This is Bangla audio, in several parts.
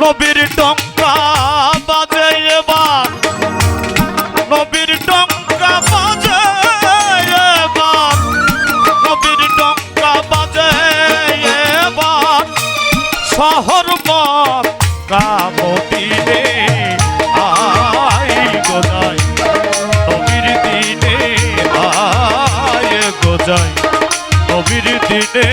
নবীর টঙ্কা বাজে এবার, নবীর টঙ্কা বাজে এবার, নবীর টঙ্কা বাজে এবার, শহর মক্কা মদিনে আয় গোজাই, নবীর দিনে আয় গোজাই, নবীর দিনে।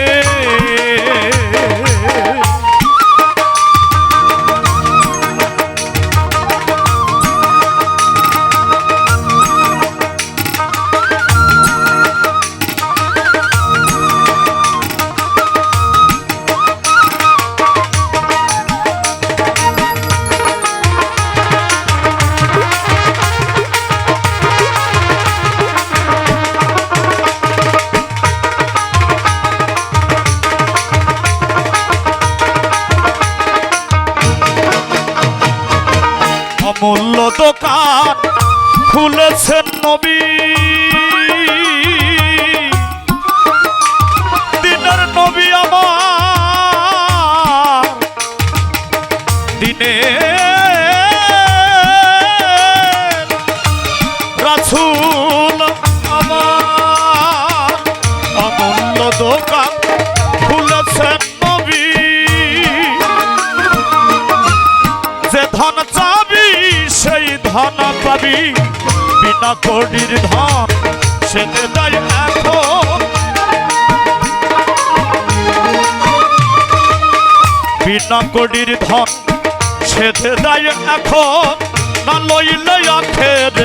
অমূল্য দোকান খুলেছেন নবী, দিনের নবী আমার, দিনের রাসূল আমার। অমূল্য দোকান খুলেছেন নবী, যে ধন চাবি সেই ধন পাবি, বিনা কোটির ধন সে দেয় এখন, বিনা কোটির ধন সে দেয় এখন। না লইলে আখের,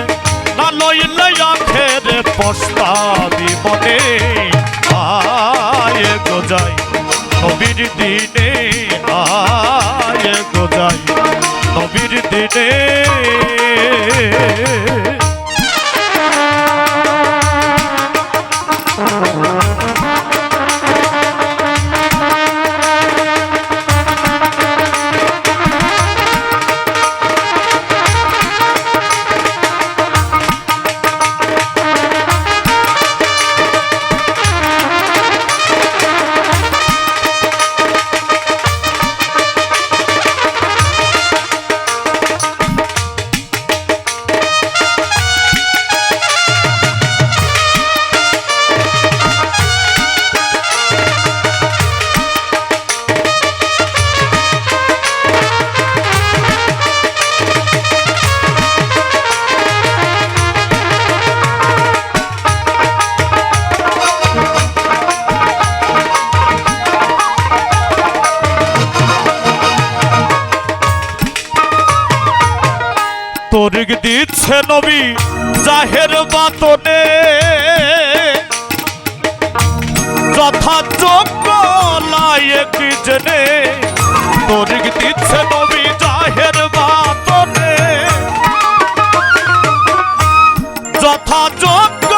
না লইলে আখের পস্তাবি মনে, আয় গোজাই নবীর দিনে আয় গোজাই, নবীর দিনে। তরিক দিচ্ছে নবী জাহের বাতনে, যথাযোগ্য লায়েক জেনে। তরিক দিচ্ছে নবী জাহের বাতনে, যথাযোগ্য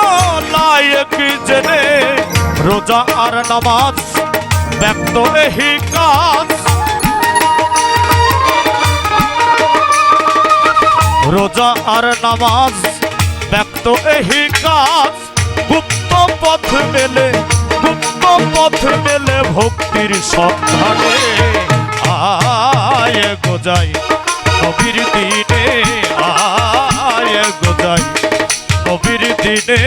লায়েক জেনে। রোজা আর নামাজ ব্যক্ত এহি কাজ, রোজা আর নামাজ ব্যক্ত এহি কাজ। গুপ্ত পথ মেলে, গুপ্ত পথ মেলে ভক্তির সন্ধানে, আয় গোজাই নবীর দিনে আয় গোজাই, নবীর দিনে।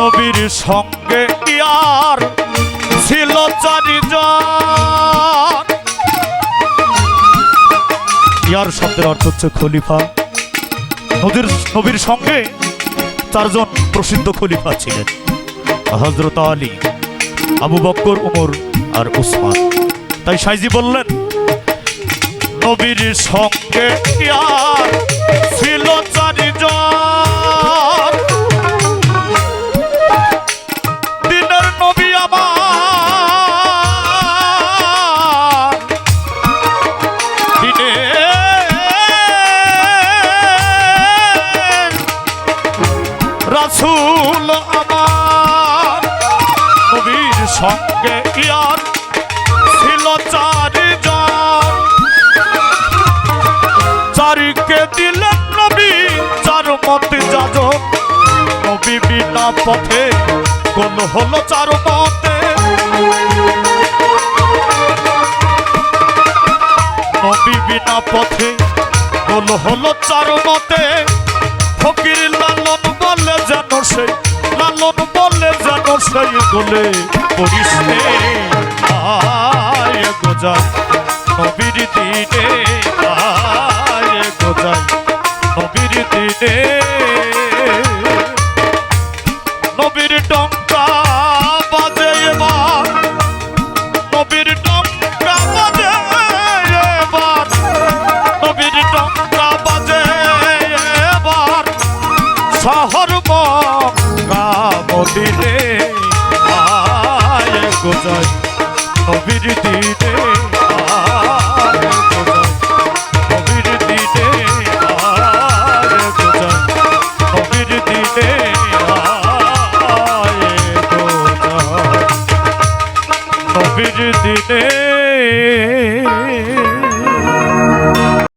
নবীর সঙ্গে ইয়ার ছিল চারিজন। ইয়ার শব্দের অর্থ হচ্ছে খলিফা। নবীর সঙ্গে চারজন প্রসিদ্ধ খলিফা ছিলেন, হযরত আলী, আবু বকর, উমর আর উসমান। তাই সাইজি বললেন নবীর সঙ্গে ইয়ার ছিল চারিজন, সঙ্গে ইয়ার ছিল চারিজন, চারিকে দিলেন নবী চার মতে যাজক। নবী বিনা পথে কোন হলো চার মতে, নবী বিনা পথে কোন হলো চার মতে। ফকির লালন বলে যেন সেই, লালন বলে যেন সেই বলে পড়িস রে আয় গোজার নবীর দিনে